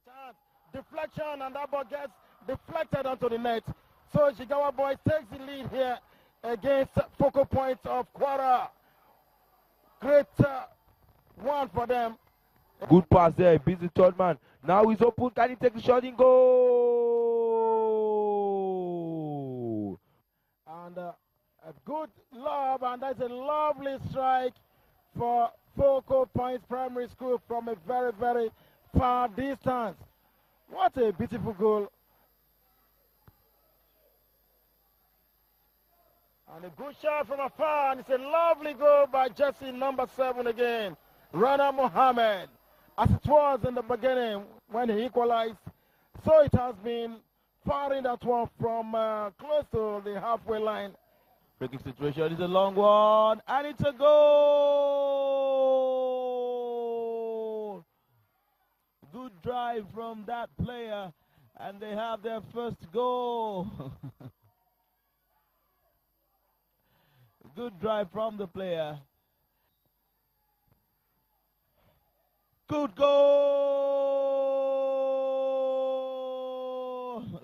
chance. Deflection, and that ball gets deflected onto the net. So Jigawa Boys takes the lead here against Focal Point of Kwara. Great one for them. Good pass there, busy third man. Now he's open, can he take the shot in goal? And a good lob, and that's a lovely strike for Focal Point Primary School from a very, very far distance. What a beautiful goal. And a good shot from afar, and it's a lovely goal by Jesse, number 7 again, Rana Mohammed. As it was in the beginning when he equalized, so it has been firing that one from close to the halfway line. Free kick situation is a long one, and it's a goal! Good drive from that player, and they have their first goal. Good drive from the player. Good goal!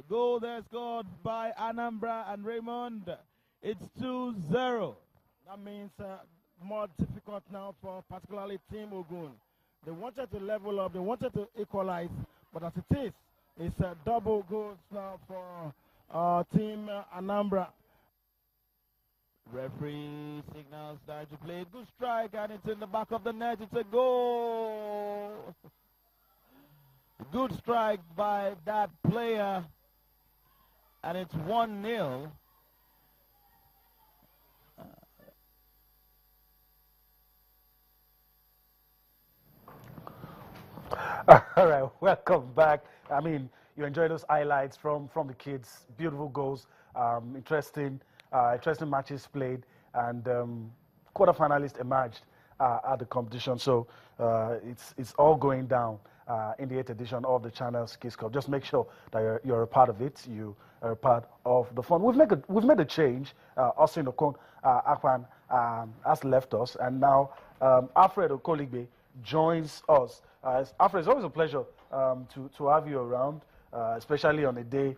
Goal there scored by Anambra and Raymond. It's 2-0. That means more difficult now for particularly Team Ogun. They wanted to level up, they wanted to equalize, but as it is, it's double goals now for Team Anambra. Referee signals time to play. Good strike, and it's in the back of the net. It's a goal. Good strike by that player, and it's 1-0. All right, welcome back. I mean, you enjoy those highlights from the kids. Beautiful goals, interesting matches played, and quarterfinalists emerged at the competition. So it's all going down in the 8th edition of the Channels Kids Cup. Just make sure that you're a part of it. You are a part of the fun. We've made a change. Austin Okon Akwan has left us, and now Alfred Okoligbe joins us. Alfred, it's always a pleasure to have you around, especially on a day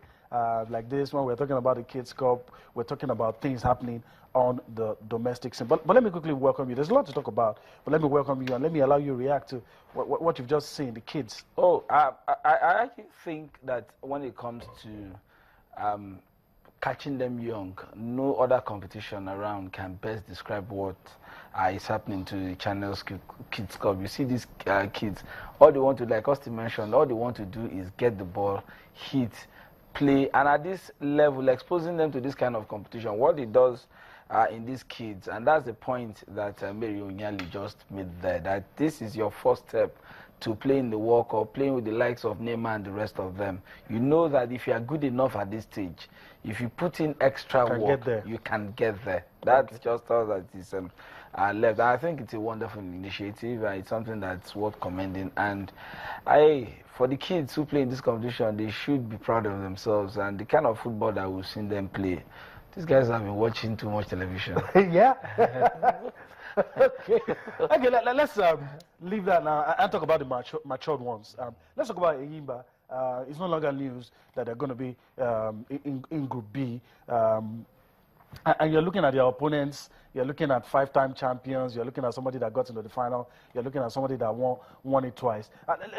like this when we're talking about the Kids Cup. We're talking about things happening on the domestic scene. But let me quickly welcome you. There's a lot to talk about, but let me welcome you and let me allow you to react to what you've just seen, the kids. Oh, I actually think that when it comes to catching them young, no other competition around can best describe what is happening to the Channels Kids Cup. You see these kids, all they want to, like Austin mentioned, all they want to do is get the ball, hit, play, and at this level, exposing them to this kind of competition, what it does in these kids, and that's the point that Mary Onyali just made there, that this is your first step to playing the World Cup, playing with the likes of Neymar and the rest of them. You know that if you are good enough at this stage, if you put in extra work, you can get there. That's just all that is left. I think it's a wonderful initiative. It's something that's worth commending. And for the kids who play in this competition, they should be proud of themselves and the kind of football that we've seen them play. These guys have been watching too much television. Yeah. Okay, let's leave that now and talk about the matured ones. Let's talk about Eyimba. It's no longer news that they're going to be in Group B. And you're looking at your opponents, you're looking at 5-time champions, you're looking at somebody that got into the final, you're looking at somebody that won it twice.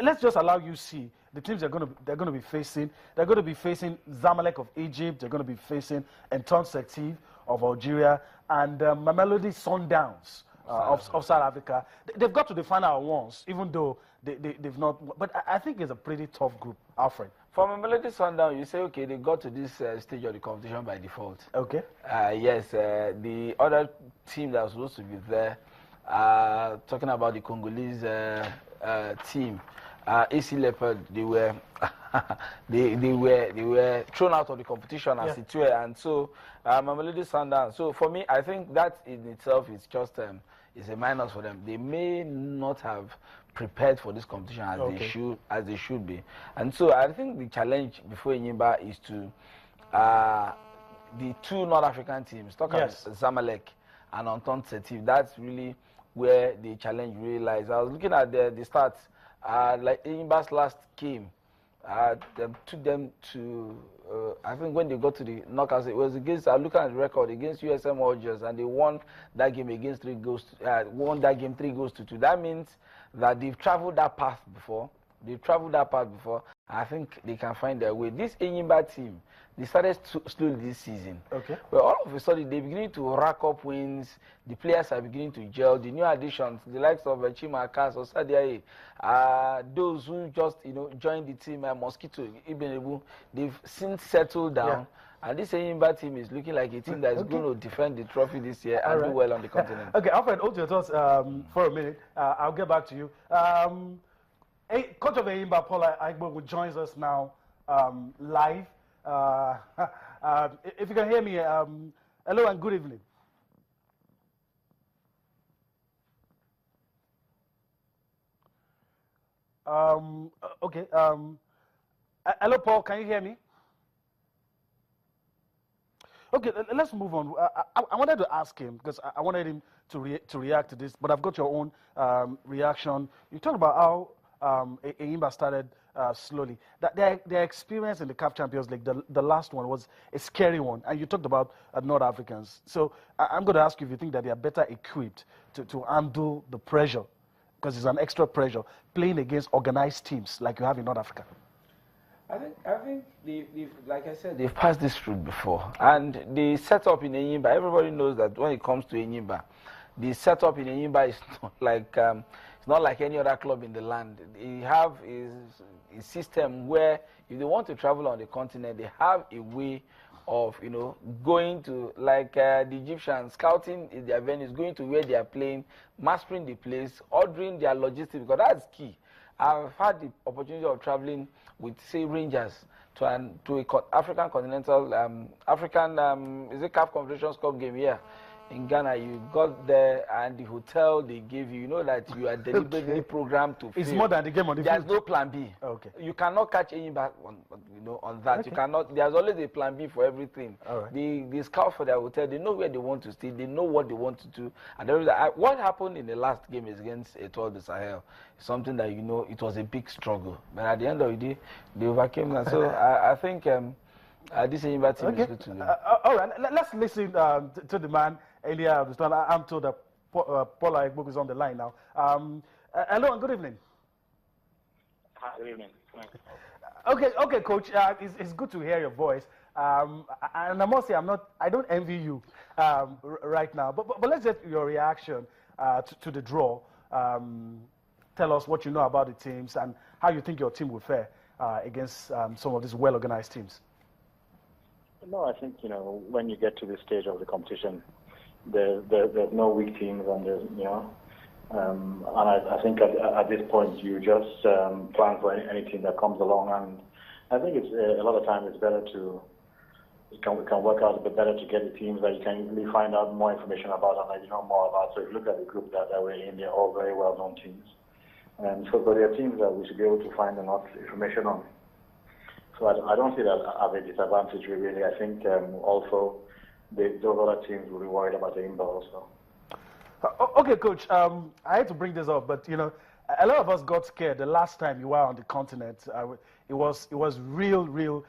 Let's just allow you see the teams they're going to be facing. They're going to be facing Zamalek of Egypt, they're going to be facing Enton Sective of Algeria, and Mamelodi Sundowns of South Africa. They've got to the final once, even though they've not. But I think it's a pretty tough group, Alfred. For Mamelodi Sundowns, you say, okay, they got to this stage of the competition by default. Okay. Yes, the other team that was supposed to be there, talking about the Congolese team, AC Leopard, they were thrown out of the competition as it were, and so Mamelodi Sundowns. So for me, I think that in itself is just is a minus for them. They may not have prepared for this competition as they should be, and so I think the challenge before Enyimba is to the two North African teams, talk about Zamalek and Enton Sective. That's really where the challenge really lies. I was looking at the stats, like Enyimba's last game took them to, I think when they got to the knockouts, it was against, looking at the record, against USM Algiers, and they won that game against 3 goals to 2. That means that they've traveled that path before. I think they can find their way. This Enyimba team, they started slowly this season. Okay. But all of a sudden, they're beginning to rack up wins. The players are beginning to gel. The new additions, the likes of Chima Akas or Sadiaye, those who just joined the team, Mosquito, Ibn, they've since settled down. Yeah. And this Enyimba team is looking like a team that is going to defend the trophy this year and do well on the continent. Okay, Alfred, hold your thoughts for a minute. I'll get back to you. Coach of Enyimba, Paul Aigbo, who joins us now live. If you can hear me, hello and good evening. Okay. Hello, Paul. Can you hear me? Okay, let's move on. I wanted to ask him because I wanted him to react to this, but I've got your own reaction. You talked about how Enyimba started slowly. That their experience in the CAF Champions League, the last one, was a scary one. And you talked about North Africans. So I'm going to ask you if you think that they are better equipped to handle the pressure, because it's an extra pressure, playing against organized teams like you have in North Africa. I think like I said, they've passed this route before. And the setup in Enyimba, everybody knows that when it comes to Enyimba, the setup in Enyimba is not like... it's not like any other club in the land. They have a system where if they want to travel on the continent, they have a way of, going to, like the Egyptians, scouting their venues, going to where they are playing, mastering the place, ordering their logistics, because that's key. I've had the opportunity of traveling with, say, Rangers to an African continental, is it CAF Confederations Cup game here? In Ghana, you got there, and the hotel they gave you, that you are deliberately programmed to. It's more than the game on the There's field. no plan B. Okay. You cannot catch any back on that. Okay. You cannot. There's always a plan B for everything. All right. The scout for their hotel, they know where they want to stay. They know what they want to do. And what happened in the last game is against Etoile du Sahel. Something that it was a big struggle. But at the end of the day, they overcame that. So I think this Enyimba team is good to do. All right. Let's listen to the man. Earlier, I'm told that Paul Aigbo is on the line now. Hello and good evening. Hi, good evening. Okay, Coach. It's good to hear your voice. And I must say, I don't envy you right now. But let's get your reaction to the draw. Tell us what you know about the teams and how you think your team will fare against some of these well-organized teams. No, I think when you get to this stage of the competition, there's no weak teams, and there's and I think at this point you just plan for any team that comes along, and I think it's a lot of times it's better it can work out a bit better to get the teams that you can really find out more information about and that you know more about. So if you look at the group that we're in, they're all very well known teams, and so there are teams that we should be able to find enough information on. So I don't see that as a disadvantage really. I think also those other teams will be worried about the Enyimba also. Okay, Coach. I had to bring this up, but a lot of us got scared the last time you were on the continent. It was real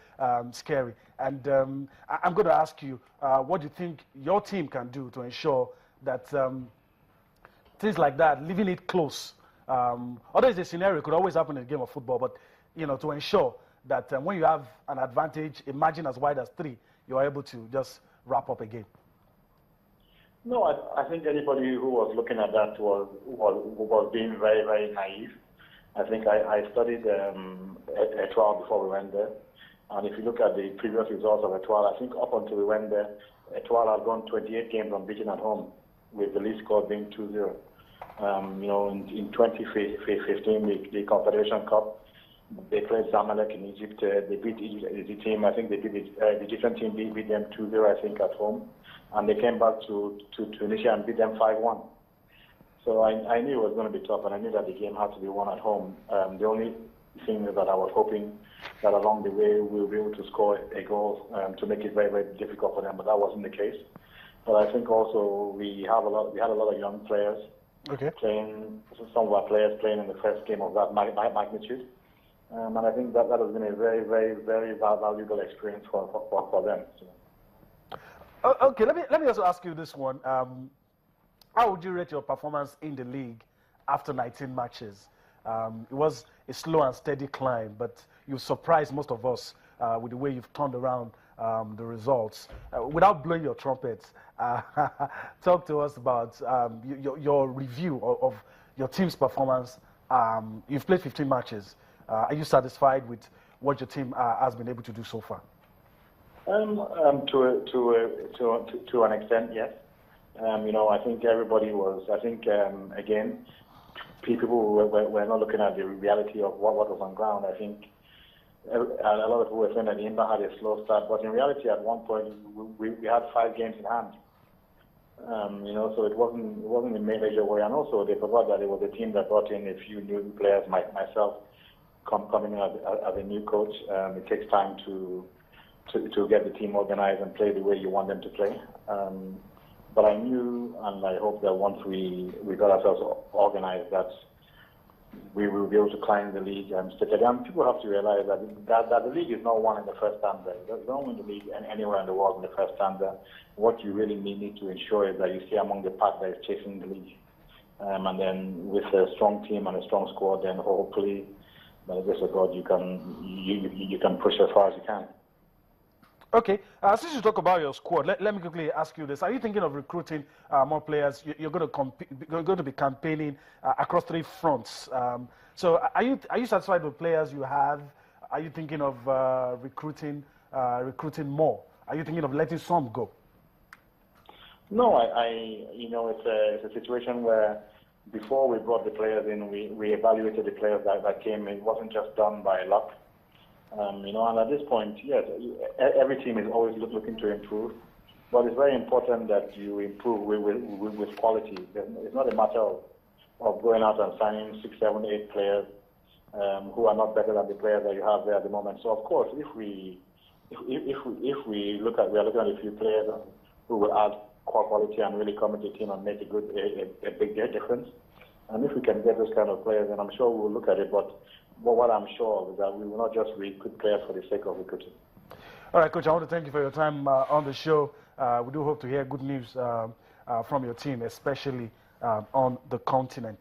scary. And I'm going to ask you, what do you think your team can do to ensure that things like that, leaving it close? Although it's a scenario, it could always happen in a game of football, but to ensure that when you have an advantage, imagine as wide as 3, you're able to just wrap up a game. No, I think anybody who was looking at that was being very, very naive. I think I studied Etoile before we went there, and if you look at the previous results of Etoile, I think up until we went there, Etoile had gone 28 games unbeaten at home, with the least score being 2-0. In 2015, the Confederation Cup, they played Zamalek in Egypt. They beat the team. I think they beat the different team beat them 2-0, I think, at home. And they came back to Tunisia and beat them 5-1. So I knew it was going to be tough, and I knew that the game had to be won at home. The only thing is that I was hoping that along the way we'll be able to score a goal to make it very, very difficult for them, but that wasn't the case. But I think also we had a lot of young players playing. Some of our players playing in the first game of that magnitude. And I think that has been a very, very, very valuable experience for them. So. Okay, let me also ask you this one. How would you rate your performance in the league after 19 matches? It was a slow and steady climb, but you surprised most of us with the way you've turned around the results. Without blowing your trumpets, talk to us about your review of your team's performance. You've played 15 matches. Are you satisfied with what your team has been able to do so far? To an extent, yes. I think everybody was. I think again, people were not looking at the reality of what was on ground. I think a lot of people were saying that the Inter had a slow start, but in reality, at one point we had 5 games in hand. So it wasn't a major worry. And also, they forgot that it was a team that brought in a few new players. Myself, coming in as a new coach, it takes time to get the team organized and play the way you want them to play. But I knew, and I hope that once we got ourselves organized, that we will be able to climb the league and stick it. And people have to realize that the league is not won in the first stanza. You don't win the league anywhere in the world in the first stanza. What you really need to ensure is that you stay among the pack that is chasing the league. And then with a strong team and a strong squad, then hopefully, by the grace of God, you can push as far as you can. Okay, since you talk about your squad, let me quickly ask you this. Are you thinking of recruiting more players? You're going to be campaigning across 3 fronts. So are you satisfied with players you have? Are you thinking of recruiting more? Are you thinking of letting some go? No, it's a situation where before we brought the players in, we evaluated the players that came in. It wasn't just done by luck. And at this point, yes, every team is always looking to improve, but it's very important that you improve with quality. It's not a matter of going out and signing 6, 7, 8 players who are not better than the players that you have there at the moment. So of course, if we look at a few players who will add quality and really come into the team and make a big difference, and if we can get those kind of players, then I'm sure we'll look at it. But what I'm sure of is that we will not just recruit players for the sake of recruiting. All right, Coach, I want to thank you for your time on the show. We do hope to hear good news from your team, especially on the continent.